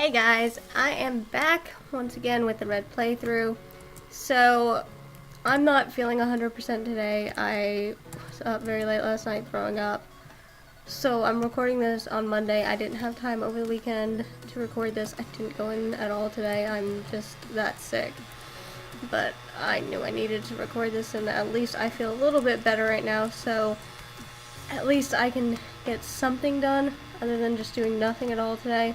Hey guys, I am back once again with the red playthrough. So, I'm not feeling 100% today. I was up very late last night throwing up. So, I'm recording this on Monday. I didn't have time over the weekend to record this. I didn't go in at all today. I'm just that sick. But I knew I needed to record this, and at least I feel a little bit better right now. So, at least I can get something done other than just doing nothing at all today.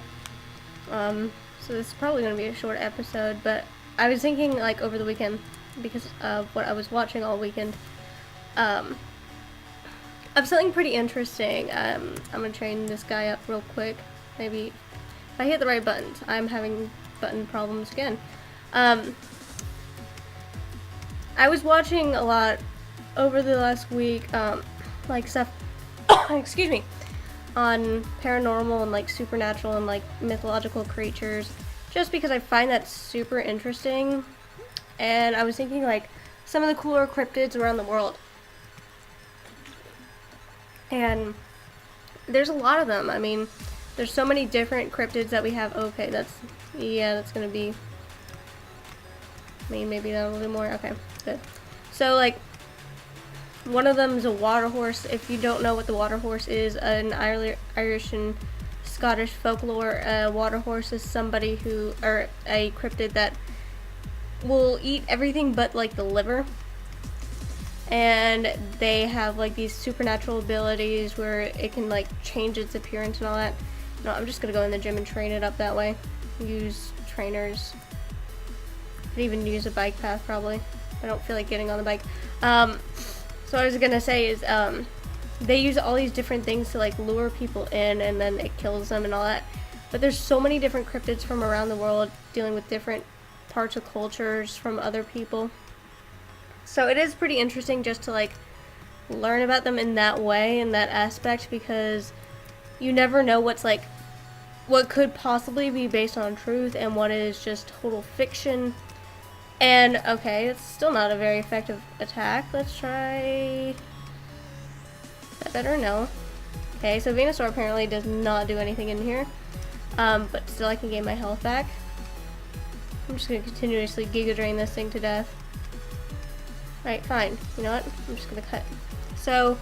So this is probably going to be a short episode, but I was thinking, like, over the weekend, because of what I was watching all weekend, of something pretty interesting. I'm going to train this guy up real quick. Maybe if I hit the right buttons. I'm having button problems again. I was watching a lot over the last week, like stuff, excuse me, on paranormal and like supernatural and like mythological creatures, just because I find that super interesting. And I was thinking like some of the cooler cryptids around the world, and there's a lot of them. I mean, there's so many different cryptids that we have. Okay, that's gonna be, I mean, maybe that a little bit more. Okay, good. So like, one of them is a water horse. If you don't know what the water horse is, in Irish and Scottish folklore, a water horse is somebody who, or a cryptid that will eat everything but like the liver. And they have like these supernatural abilities where it can like change its appearance and all that. No, I'm just gonna go in the gym and train it up that way. Use trainers. Could even use a bike path probably. I don't feel like getting on the bike. So what I was gonna say is, they use all these different things to like lure people in, and then it kills them and all that. But there's so many different cryptids from around the world dealing with different parts of cultures from other people. So it is pretty interesting just to like learn about them in that way, in that aspect, because you never know what's like, what could possibly be based on truth and what is just total fiction. And, okay, it's still not a very effective attack. Let's try... Is that better? No. Okay, so Venusaur apparently does not do anything in here. But still I can gain my health back. I'm just going to continuously Giga Drain this thing to death. Right, fine. You know what? I'm just going to cut. So,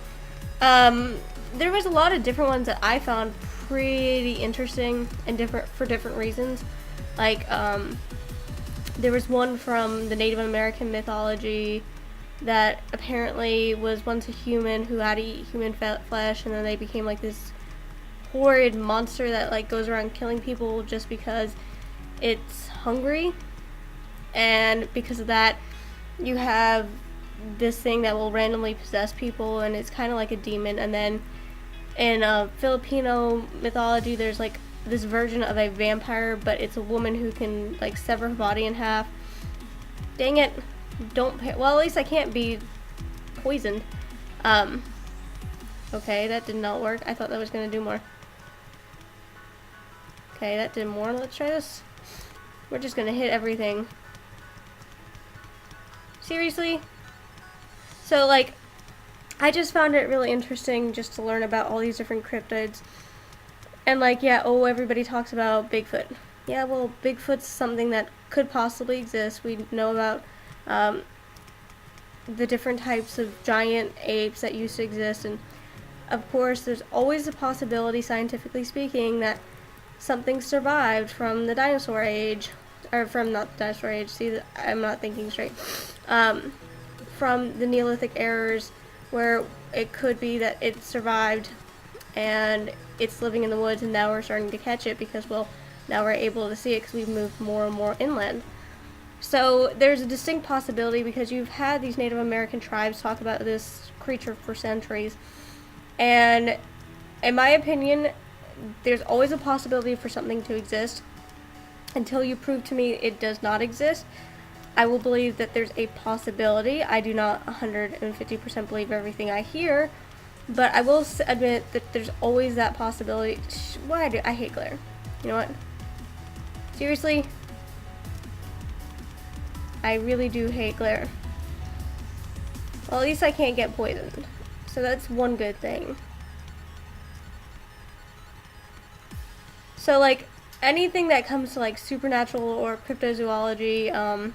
there was a lot of different ones that I found pretty interesting and different for different reasons. Like, there was one from the Native American mythology that apparently was once a human who had to eat human flesh, and then they became like this horrid monster that like goes around killing people just because it's hungry. And because of that, you have this thing that will randomly possess people, and it's kind of like a demon. And then in Filipino mythology, there's like this version of a vampire, but it's a woman who can like sever her body in half. Dang it. Well, at least I can't be poisoned. Okay, that did not work. I thought that was gonna do more. Okay, that did more. Let's try this. We're just gonna hit everything. Seriously? So like, I just found it really interesting just to learn about all these different cryptids. And like, yeah, oh, everybody talks about Bigfoot. Yeah, well, Bigfoot's something that could possibly exist. We know about the different types of giant apes that used to exist. And of course, there's always a possibility, scientifically speaking, that something survived from the dinosaur age. Or from, not the dinosaur age, see, I'm not thinking straight. From the Neolithic eras, where it could be that it survived and it's living in the woods, and now we're starting to catch it because, well, now we're able to see it because we've moved more and more inland. So there's a distinct possibility, because you've had these Native American tribes talk about this creature for centuries, and in my opinion, there's always a possibility for something to exist. Until you prove to me it does not exist, I will believe that there's a possibility. I do not 150% believe everything I hear, but I will admit that there's always that possibility. I hate glare. You know what? Seriously? I really do hate glare. Well, at least I can't get poisoned. So that's one good thing. So, like, anything that comes to like supernatural or cryptozoology,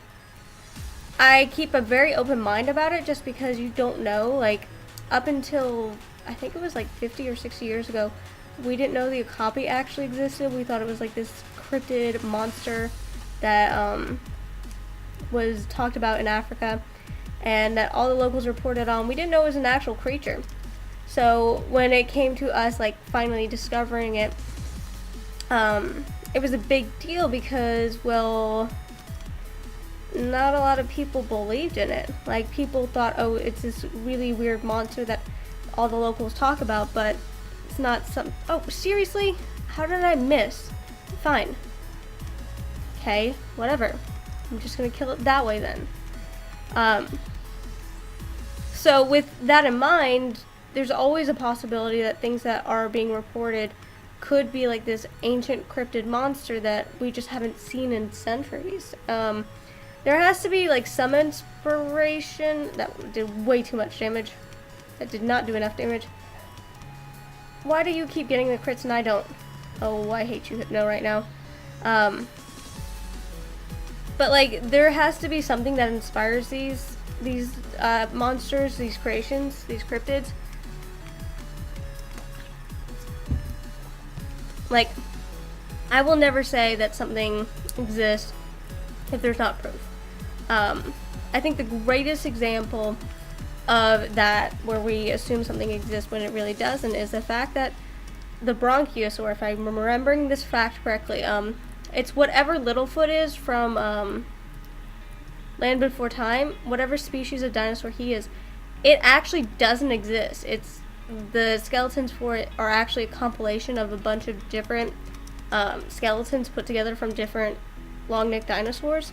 I keep a very open mind about it just because you don't know. Like, up until I think it was like 50 or 60 years ago, we didn't know the Okapi actually existed. We thought it was like this cryptid monster that was talked about in Africa and that all the locals reported on. We didn't know it was an actual creature. So when it came to us like finally discovering it, it was a big deal because, well, not a lot of people believed in it. Like, people thought, oh, it's this really weird monster that all the locals talk about, but it's not some. Oh, seriously? How did I miss? Fine. Okay, whatever. I'm just gonna kill it that way then. So with that in mind, there's always a possibility that things that are being reported could be like this ancient cryptid monster that we just haven't seen in centuries. There has to be like some inspiration. That did way too much damage. That did not do enough damage. Why do you keep getting the crits and I don't? Oh, I hate you, Hypno, right now. But like, there has to be something that inspires these monsters, these creations, these cryptids. Like, I will never say that something exists if there's not proof. I think the greatest example of that, where we assume something exists when it really doesn't, is the fact that the Bronchiosaur, if I'm remembering this fact correctly, it's whatever Littlefoot is from Land Before Time, whatever species of dinosaur he is, it actually doesn't exist. It's the skeletons for it are actually a compilation of a bunch of different skeletons put together from different long-necked dinosaurs.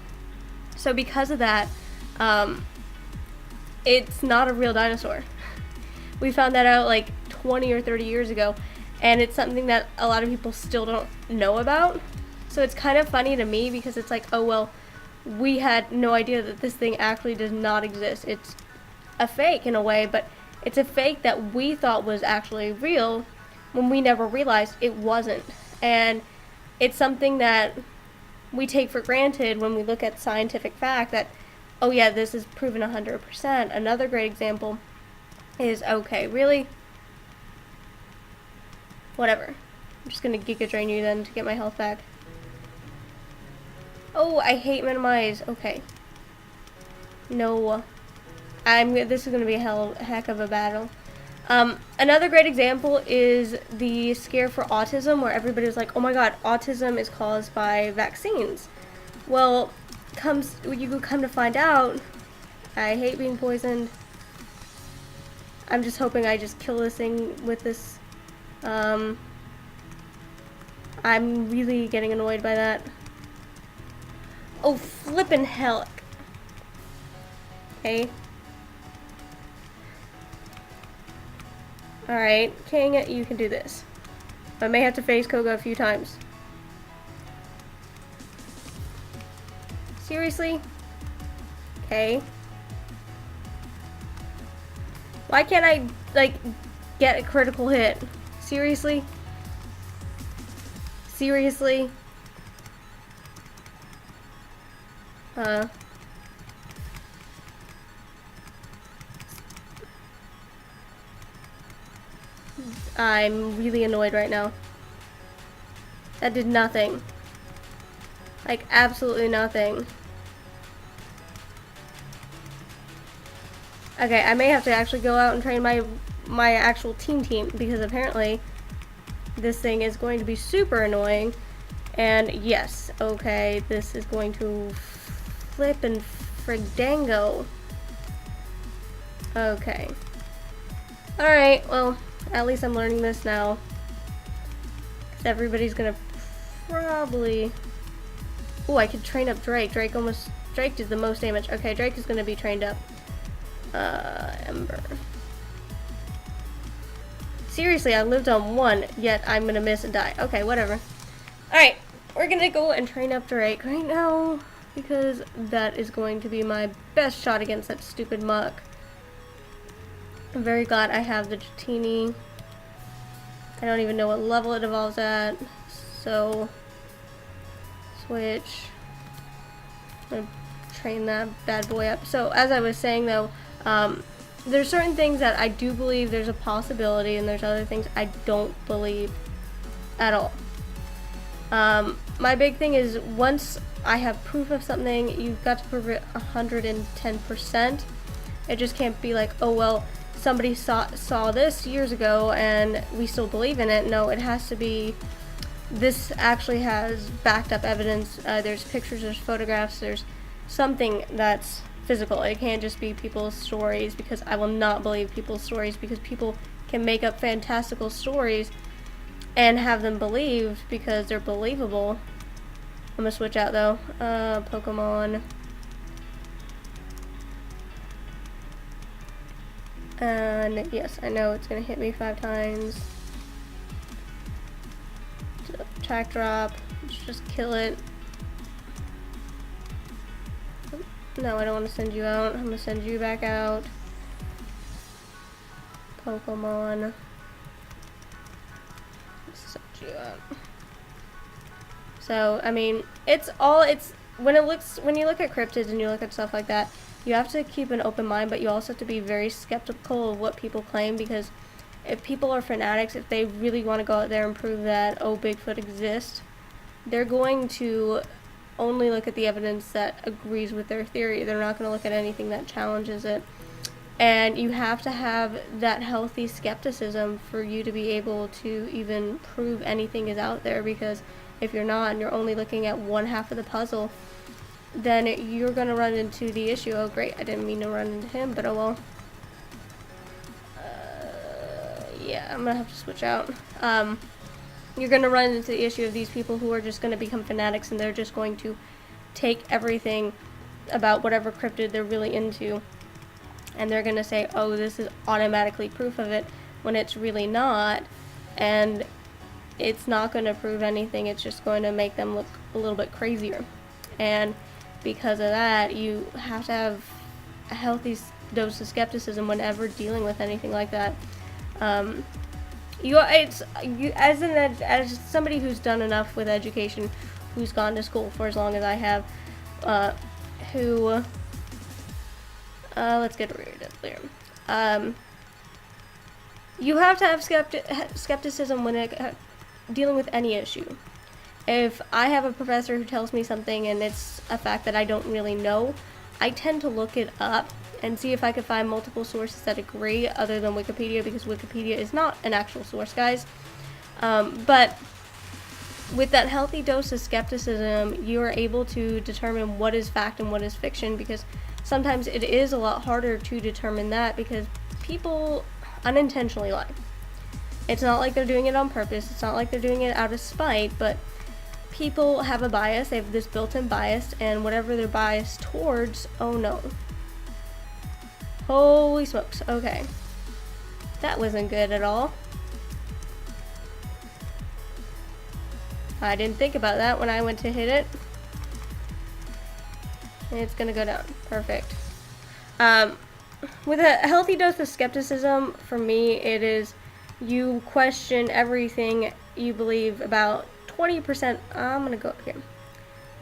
So because of that, it's not a real dinosaur. We found that out like 20 or 30 years ago, and it's something that a lot of people still don't know about. So it's kind of funny to me because it's like, oh well, we had no idea that this thing actually does not exist. It's a fake in a way, but it's a fake that we thought was actually real when we never realized it wasn't. And it's something that we take for granted when we look at scientific fact that, oh yeah, this is proven 100%. Another great example is, okay, really? Whatever. I'm just gonna Giga Drain you then to get my health back. Oh, I hate minimize. Okay. No. This is gonna be a heck of a battle. Another great example is the scare for autism, where everybody's like, oh my god, autism is caused by vaccines. Well, you come to find out, I hate being poisoned. I'm just hoping I just kill this thing with this. I'm really getting annoyed by that. Oh, flippin' hell. Okay. Alright, King, you can do this. I may have to face Koga a few times. Seriously? Okay. Why can't I, like, get a critical hit? Seriously? Seriously? I'm really annoyed right now. That did nothing. Like, absolutely nothing. Okay, I may have to actually go out and train my actual team because apparently this thing is going to be super annoying. And yes, okay, this is going to flip and frigdango. Okay. Alright, well, at least I'm learning this now. 'Cause everybody's gonna probably... Ooh, I could train up Drake. Drake did the most damage. Okay, Drake is gonna be trained up. Ember. Seriously, I lived on one, yet I'm gonna miss and die. Okay, whatever. Alright, we're gonna go and train up Drake right now, because that is going to be my best shot against that stupid muck. I'm very glad I have the Dratini. I don't even know what level it evolves at, so switch. I'm gonna train that bad boy up. So as I was saying though, there's certain things that I do believe there's a possibility, and there's other things I don't believe at all. My big thing is, once I have proof of something, you've got to prove it 110%. It just can't be like, oh well, somebody saw this years ago and we still believe in it. No, it has to be, this actually has backed up evidence. There's pictures, there's photographs, there's something that's physical. It can't just be people's stories, because I will not believe people's stories, because people can make up fantastical stories and have them believed because they're believable. I'm gonna switch out though. Pokemon. And yes, I know it's gonna hit me 5 times. Attack drop. Let's just kill it. No, I don't want to send you out. I'm gonna send you back out. Pokemon. Let's send you out. So, I mean, when you look at cryptids and you look at stuff like that, you have to keep an open mind, but you also have to be very skeptical of what people claim, because if people are fanatics, if they really want to go out there and prove that, oh, Bigfoot exists, they're going to only look at the evidence that agrees with their theory. They're not going to look at anything that challenges it. And you have to have that healthy skepticism for you to be able to even prove anything is out there, because if you're not, and you're only looking at one half of the puzzle, then you're going to run into the issue, oh great, I didn't mean to run into him, but oh well. Yeah, I'm going to have to switch out. You're going to run into the issue of these people who are just going to become fanatics, and they're just going to take everything about whatever cryptid they're really into, and they're going to say, oh, this is automatically proof of it, when it's really not, and it's not going to prove anything. It's just going to make them look a little bit crazier. And because of that, you have to have a healthy dose of skepticism whenever dealing with anything like that. As somebody who's done enough with education, who's gone to school for as long as I have, let's get rid of it there. You have to have skepticism when dealing with any issue. If I have a professor who tells me something and it's a fact that I don't really know, I tend to look it up and see if I can find multiple sources that agree other than Wikipedia, because Wikipedia is not an actual source, guys. But with that healthy dose of skepticism, you are able to determine what is fact and what is fiction, because sometimes it is a lot harder to determine that, because people unintentionally lie. It's not like they're doing it on purpose, it's not like they're doing it out of spite, but people have a bias, they have this built-in bias, and whatever they're biased towards, oh no. Holy smokes, okay. That wasn't good at all. I didn't think about that when I went to hit it. It's gonna go down, perfect. With a healthy dose of skepticism, for me, it is you question everything you believe about 20%. I'm gonna go up here.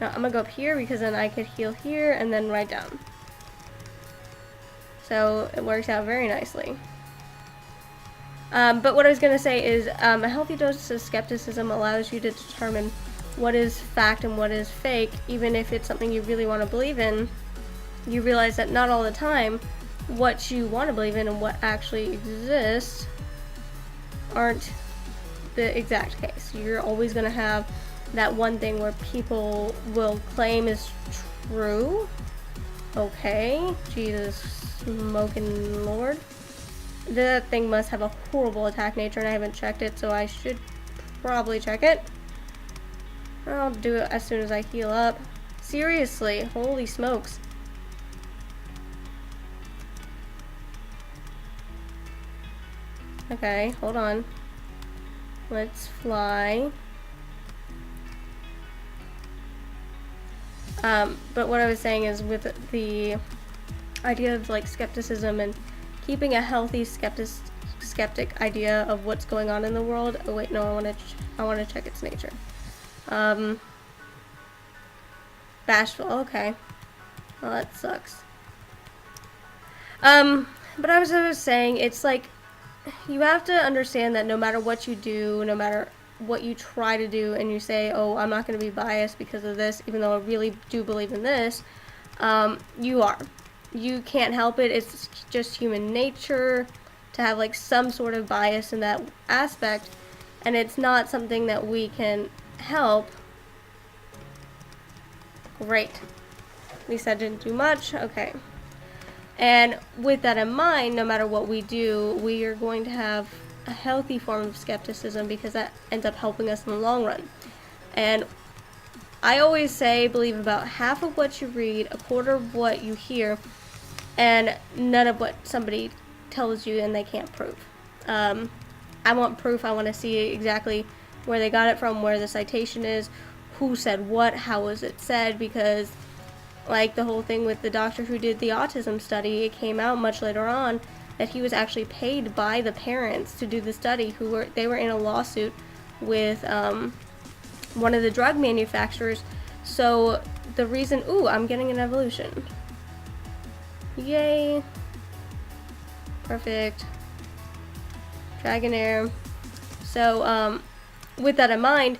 No, I'm gonna go up here because then I could heal here and then right down. So it works out very nicely. But what I was gonna say is a healthy dose of skepticism allows you to determine what is fact and what is fake, even if it's something you really want to believe in. You realize that not all the time what you want to believe in and what actually exists aren't the exact case. You're always going to have that one thing where people will claim is true. Okay, Jesus smoking Lord. That thing must have a horrible attack nature, and I haven't checked it, so I should probably check it. I'll do it as soon as I heal up. Seriously, holy smokes. Okay, hold on. Let's fly. But what I was saying is, with the idea of like skepticism and keeping a healthy skeptic idea of what's going on in the world. Oh wait, no, I want to check its nature. Bashful, okay. Well, that sucks. But as I was saying, it's like, you have to understand that no matter what you do, no matter what you try to do, and you say, oh, I'm not going to be biased because of this, even though I really do believe in this, you are. You can't help it. It's just human nature to have like some sort of bias in that aspect, and it's not something that we can help. Great. At least I didn't do much. Okay. And with that in mind, no matter what we do, we are going to have a healthy form of skepticism because that ends up helping us in the long run. And I always say, believe about half of what you read, a quarter of what you hear, and none of what somebody tells you and they can't prove. I want proof. I want to see exactly where they got it from, where the citation is, who said what, how was it said, because like the whole thing with the doctor who did the autism study, it came out much later on that he was actually paid by the parents to do the study. They were in a lawsuit with one of the drug manufacturers. So the reason, I'm getting an evolution. Yay. Perfect. Dragonair. So with that in mind,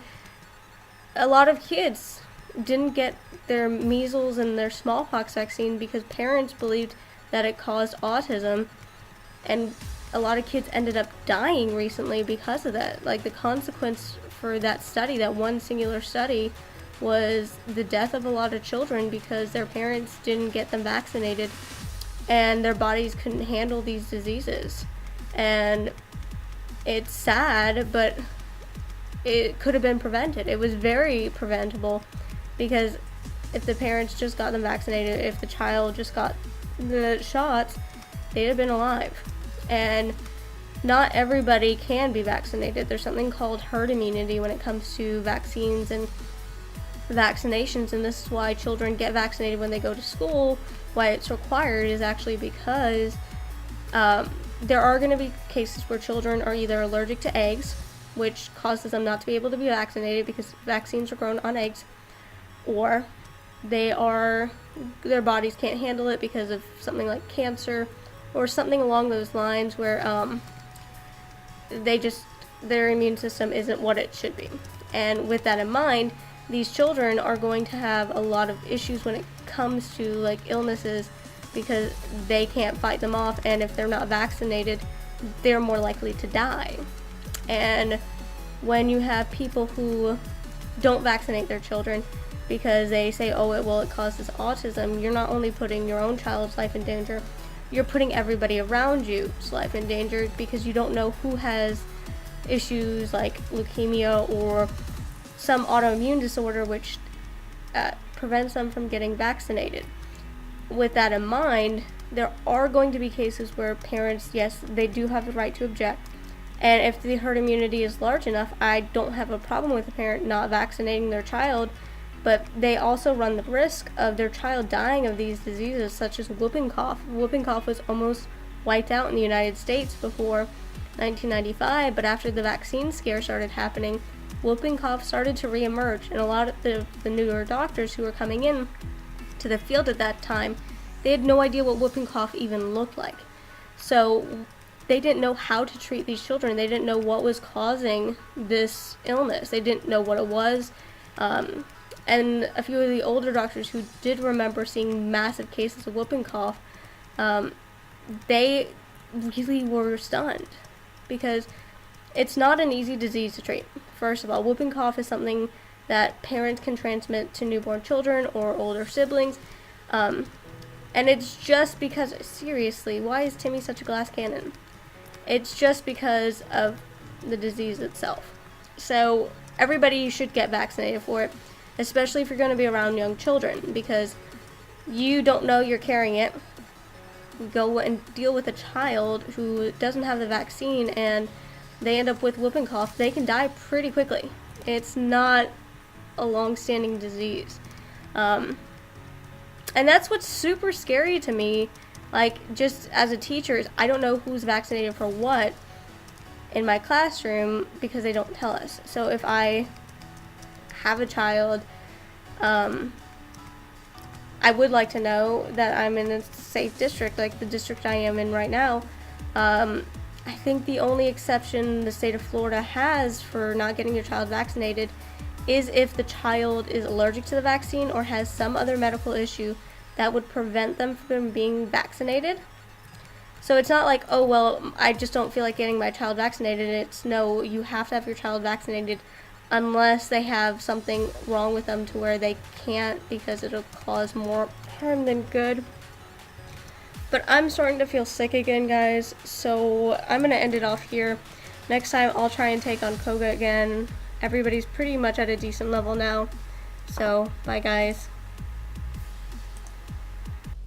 a lot of kids didn't get their measles and their smallpox vaccine because parents believed that it caused autism, and a lot of kids ended up dying recently because of that. Like the consequence for that study, that one singular study, was the death of a lot of children because their parents didn't get them vaccinated and their bodies couldn't handle these diseases. And it's sad, but it could have been prevented. It was very preventable because if the parents just got them vaccinated, if the child just got the shots, they'd have been alive. And not everybody can be vaccinated. There's something called herd immunity when it comes to vaccines and vaccinations, and this is why children get vaccinated when they go to school. Why it's required is actually because there are going to be cases where children are either allergic to eggs, which causes them not to be able to be vaccinated because vaccines are grown on eggs, or their bodies can't handle it because of something like cancer or something along those lines where their immune system isn't what it should be. And with that in mind, these children are going to have a lot of issues when it comes to like illnesses because they can't fight them off, and if they're not vaccinated, they're more likely to die. And when you have people who don't vaccinate their children because they say, it causes autism, you're not only putting your own child's life in danger, you're putting everybody around you's life in danger because you don't know who has issues like leukemia or some autoimmune disorder which prevents them from getting vaccinated. With that in mind, there are going to be cases where parents, yes, they do have the right to object. And if the herd immunity is large enough, I don't have a problem with a parent not vaccinating their child, but they also run the risk of their child dying of these diseases such as whooping cough. Whooping cough was almost wiped out in the United States before 1995, but after the vaccine scare started happening, whooping cough started to reemerge, and a lot of the newer doctors who were coming in to the field at that time, they had no idea what whooping cough even looked like. So they didn't know how to treat these children. They didn't know what was causing this illness. They didn't know what it was. And a few of the older doctors who did remember seeing massive cases of whooping cough, they really were stunned because it's not an easy disease to treat. First of all, whooping cough is something that parents can transmit to newborn children or older siblings. And it's just because, seriously, why is Timmy such a glass cannon? It's just because of the disease itself. So everybody should get vaccinated for it, especially if you're going to be around young children, because you don't know you're carrying it. Go and deal with a child who doesn't have the vaccine and they end up with whooping cough. They can die pretty quickly. It's not a long-standing disease. And that's what's super scary to me. Like, just as a teacher, is I don't know who's vaccinated for what in my classroom because they don't tell us. So if I have a child I would like to know that I'm in a safe district, like the district I am in right now. I think the only exception the state of Florida has for not getting your child vaccinated is if the child is allergic to the vaccine or has some other medical issue that would prevent them from being vaccinated. So it's not like, oh, well, I just don't feel like getting my child vaccinated. It's no, you have to have your child vaccinated unless they have something wrong with them to where they can't, because it'll cause more harm than good. But I'm starting to feel sick again, guys, so I'm going to end it off here. Next time, I'll try and take on Koga again. Everybody's pretty much at a decent level now. So, bye, guys.